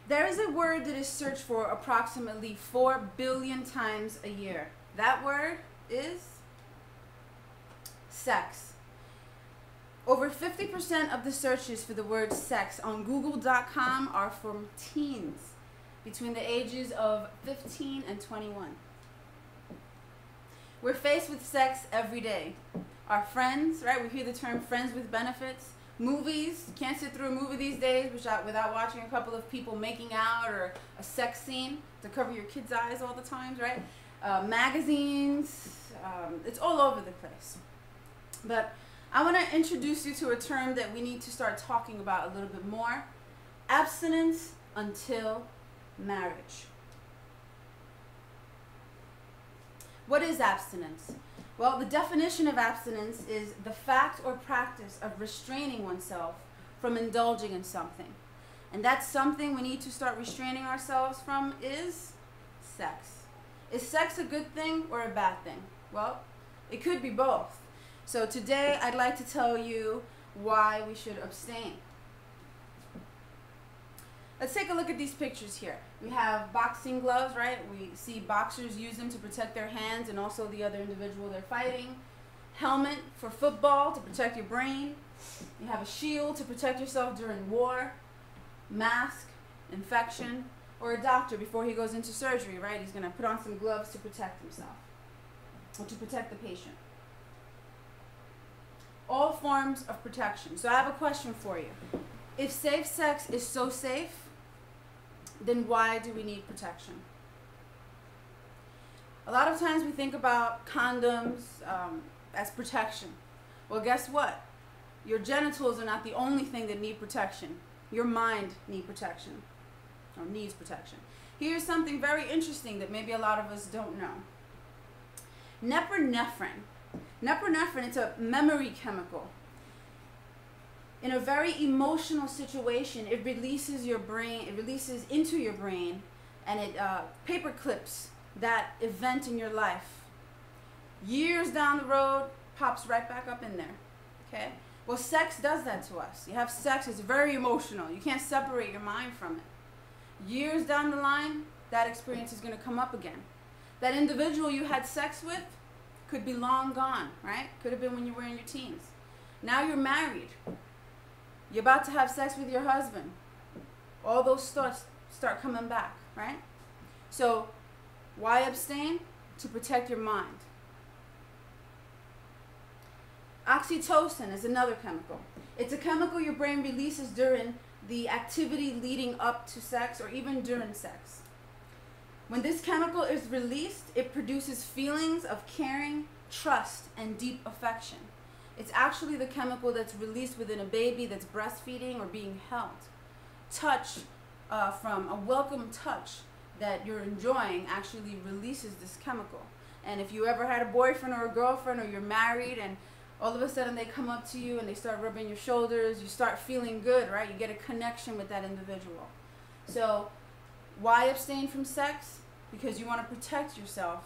There is a word that is searched for approximately 4 billion times a year. That word is sex. Over 50% of the searches for the word sex on Google.com are from teens between the ages of 15 and 21. We're faced with sex every day. Our friends, right? We hear the term friends with benefits. Movies, you can't sit through a movie these days without watching a couple of people making out or a sex scene to cover your kids' eyes all the times, right? Magazines, it's all over the place. But I want to introduce you to a term that we need to start talking about a little bit more. Abstinence until marriage. What is abstinence? Well, the definition of abstinence is the fact or practice of restraining oneself from indulging in something. And that something we need to start restraining ourselves from is sex. Is sex a good thing or a bad thing? Well, it could be both. So today I'd like to tell you why we should abstain. Let's take a look at these pictures here. We have boxing gloves, right? We see boxers use them to protect their hands and also the other individual they're fighting. Helmet for football to protect your brain. You have a shield to protect yourself during war. Mask, infection, or a doctor before he goes into surgery, right? He's going to put on some gloves to protect himself or to protect the patient. All forms of protection. So I have a question for you. If safe sex is so safe, then why do we need protection? A lot of times we think about condoms as protection. Well, guess what? Your genitals are not the only thing that need protection. Your mind needs protection, or needs protection. Here's something very interesting that maybe a lot of us don't know. Norepinephrine. Norepinephrine, it's a memory chemical. In a very emotional situation, it releases into your brain, and it paper clips that event in your life. Years down the road, pops right back up in there, okay? Well, sex does that to us. You have sex, it's very emotional. You can't separate your mind from it. Years down the line, that experience is going to come up again. That individual you had sex with could be long gone, right? Could have been when you were in your teens. Now you're married. You're about to have sex with your husband. All those thoughts start coming back, right? So why abstain? To protect your mind. Oxytocin is another chemical. It's a chemical your brain releases during the activity leading up to sex or even during sex. When this chemical is released, it produces feelings of caring, trust, and deep affection. It's actually the chemical that's released within a baby that's breastfeeding or being held. Touch, from a welcome touch that you're enjoying, actually releases this chemical. And if you ever had a boyfriend or a girlfriend, or you're married and all of a sudden they come up to you and they start rubbing your shoulders, you start feeling good, right? You get a connection with that individual. So why abstain from sex? Because you want to protect yourself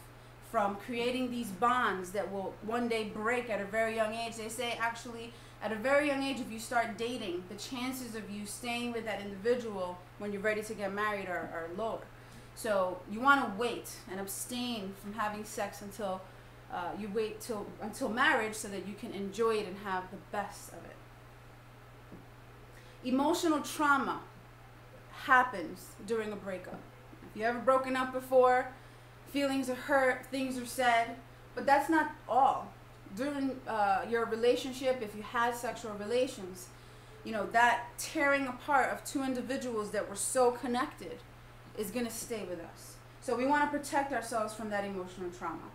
from creating these bonds that will one day break at a very young age. They say actually at a very young age, if you start dating, the chances of you staying with that individual when you're ready to get married are lower. So you want to wait and abstain from having sex until you wait until marriage so that you can enjoy it and have the best of it. Emotional trauma happens during a breakup. If you've ever broken up before, feelings are hurt, things are said, but that's not all. During your relationship, if you had sexual relations, you know, that tearing apart of two individuals that were so connected is going to stay with us. So we want to protect ourselves from that emotional trauma.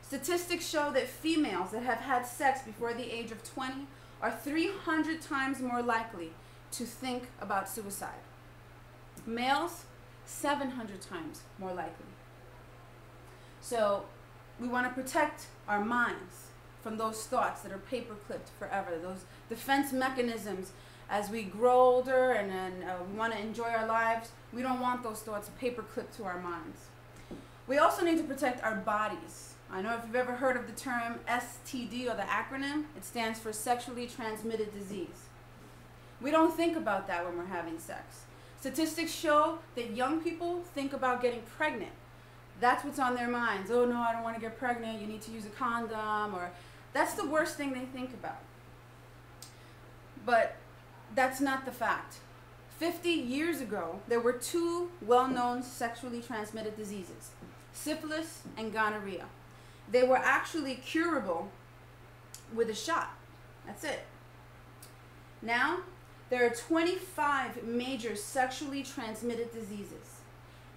Statistics show that females that have had sex before the age of 20 are 300 times more likely to think about suicide. Males, 700 times more likely. So we want to protect our minds from those thoughts that are paper clipped forever, those defense mechanisms as we grow older and then we want to enjoy our lives. We don't want those thoughts paper clipped to our minds. We also need to protect our bodies. I know if you've ever heard of the term STD or the acronym, it stands for sexually transmitted disease. We don't think about that when we're having sex. Statistics show that young people think about getting pregnant. That's what's on their minds. Oh no, I don't want to get pregnant. You need to use a condom, or that's the worst thing they think about. But that's not the fact. 50 years ago, there were two well-known sexually transmitted diseases, syphilis and gonorrhea. They were actually curable with a shot. That's it. Now, there are 25 major sexually transmitted diseases.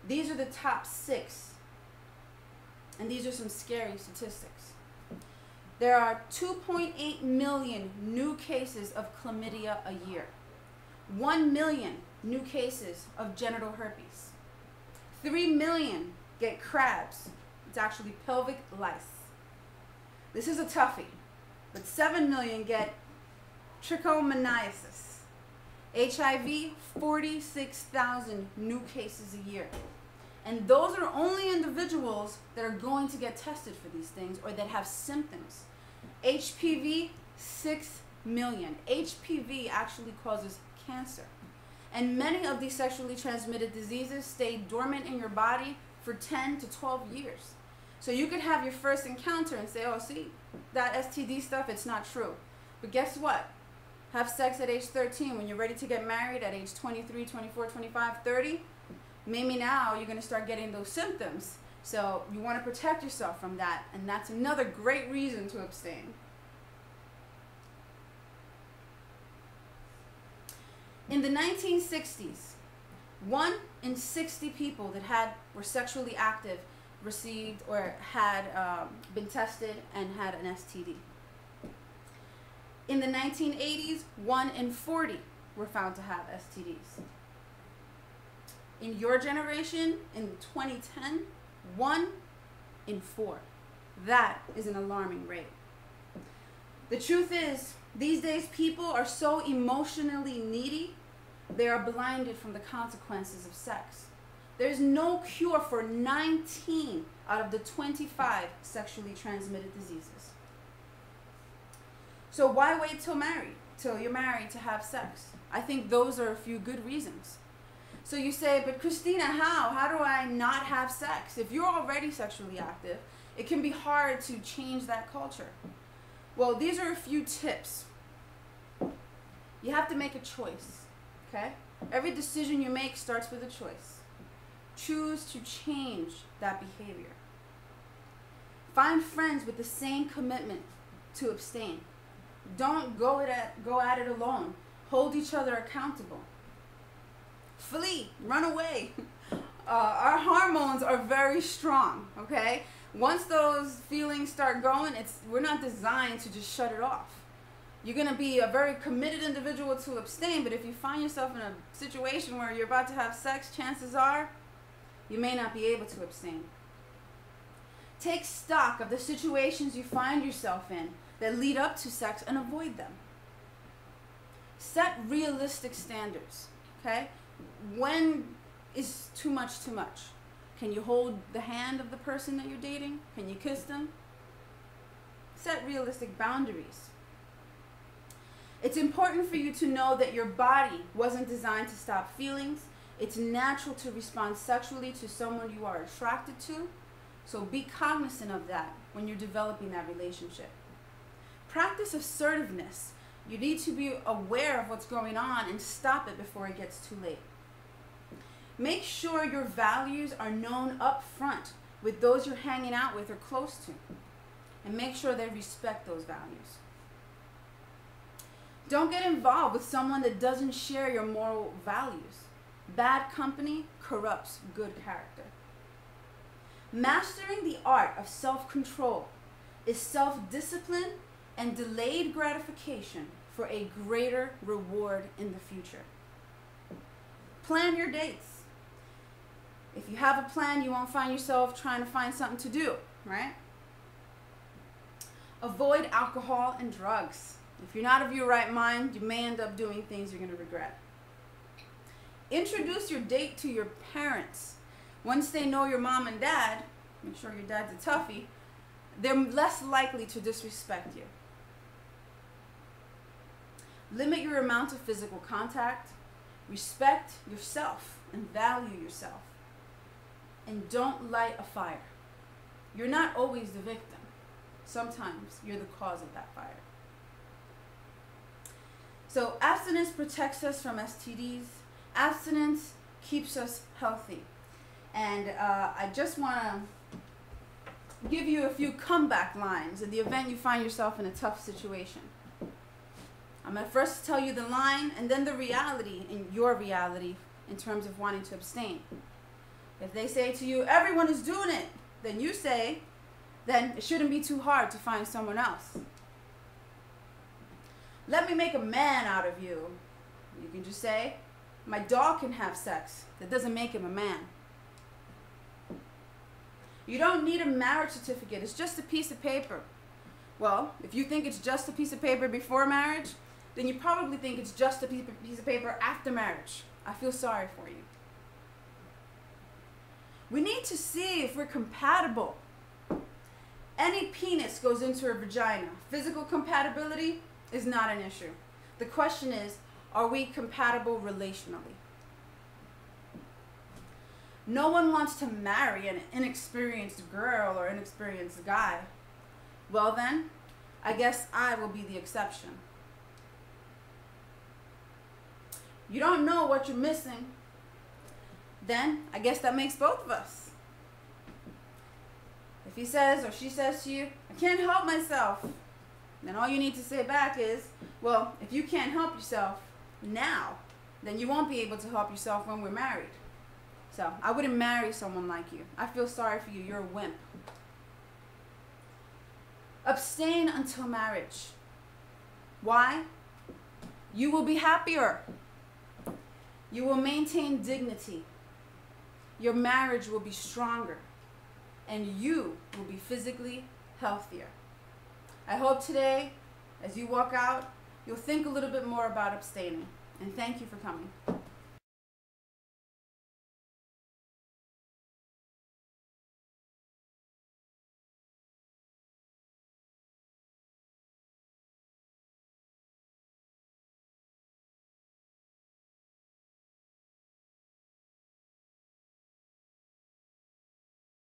These are the top 6. And these are some scary statistics. There are 2.8 million new cases of chlamydia a year. 1 million new cases of genital herpes. 3 million get crabs. It's actually pelvic lice. This is a toughie. But 7 million get trichomoniasis. HIV, 46,000 new cases a year. And those are only individuals that are going to get tested for these things or that have symptoms. HPV, 6 million. HPV actually causes cancer. And many of these sexually transmitted diseases stay dormant in your body for 10 to 12 years. So you could have your first encounter and say, oh, see, that STD stuff, it's not true. But guess what? Have sex at age 13 when you're ready to get married at age 23, 24, 25, 30. Maybe now you're going to start getting those symptoms. So you want to protect yourself from that. And that's another great reason to abstain. In the 1960s, 1 in 60 people that were sexually active received or had been tested and had an STD. In the 1980s, 1 in 40 were found to have STDs. In your generation, in 2010, 1 in 4. That is an alarming rate. The truth is, these days people are so emotionally needy, they are blinded from the consequences of sex. There's no cure for 19 out of the 25 sexually transmitted diseases. So why wait till you're married to have sex? I think those are a few good reasons. So you say, but Christina, how? How do I not have sex? If you're already sexually active, it can be hard to change that culture. Well, these are a few tips. You have to make a choice, okay? Every decision you make starts with a choice. Choose to change that behavior. Find friends with the same commitment to abstain. Don't go at it alone. Hold each other accountable. Flee, run away. Our hormones are very strong, okay? Once those feelings start going, we're not designed to just shut it off. You're going to be a very committed individual to abstain, but if you find yourself in a situation where you're about to have sex, chances are you may not be able to abstain. Take stock of the situations you find yourself in that lead up to sex and avoid them. Set realistic standards, okay? When is too much too much? Can you hold the hand of the person that you're dating? Can you kiss them? Set realistic boundaries. It's important for you to know that your body wasn't designed to stop feelings. It's natural to respond sexually to someone you are attracted to. So be cognizant of that when you're developing that relationship. Practice assertiveness. You need to be aware of what's going on and stop it before it gets too late. Make sure your values are known up front with those you're hanging out with or close to. And make sure they respect those values. Don't get involved with someone that doesn't share your moral values. Bad company corrupts good character. Mastering the art of self-control is self-discipline and delayed gratification for a greater reward in the future. Plan your dates. If you have a plan, you won't find yourself trying to find something to do, right? Avoid alcohol and drugs. If you're not of your right mind, you may end up doing things you're going to regret. Introduce your date to your parents. Once they know your mom and dad, make sure your dad's a toughie, they're less likely to disrespect you. Limit your amount of physical contact. Respect yourself and value yourself. And don't light a fire. You're not always the victim. Sometimes you're the cause of that fire. So abstinence protects us from STDs. Abstinence keeps us healthy. And I just want to give you a few comeback lines in the event you find yourself in a tough situation. I'm going to first tell you the line and then the reality, in your reality, in terms of wanting to abstain. If they say to you, everyone is doing it, then you say, then it shouldn't be too hard to find someone else. Let me make a man out of you. You can just say, my dog can have sex. That doesn't make him a man. You don't need a marriage certificate. It's just a piece of paper. Well, if you think it's just a piece of paper before marriage, then you probably think it's just a piece of paper after marriage. I feel sorry for you. We need to see if we're compatible. Any penis goes into a vagina. Physical compatibility is not an issue. The question is, are we compatible relationally? No one wants to marry an inexperienced girl or inexperienced guy. Well then, I guess I will be the exception. You don't know what you're missing. Then I guess that makes both of us. If he says or she says to you, I can't help myself, then all you need to say back is, well, if you can't help yourself now, then you won't be able to help yourself when we're married. So I wouldn't marry someone like you. I feel sorry for you. You're a wimp. Abstain until marriage. Why? You will be happier. You will maintain dignity. Your marriage will be stronger. And you will be physically healthier. I hope today, as you walk out, you'll think a little bit more about abstaining. And thank you for coming.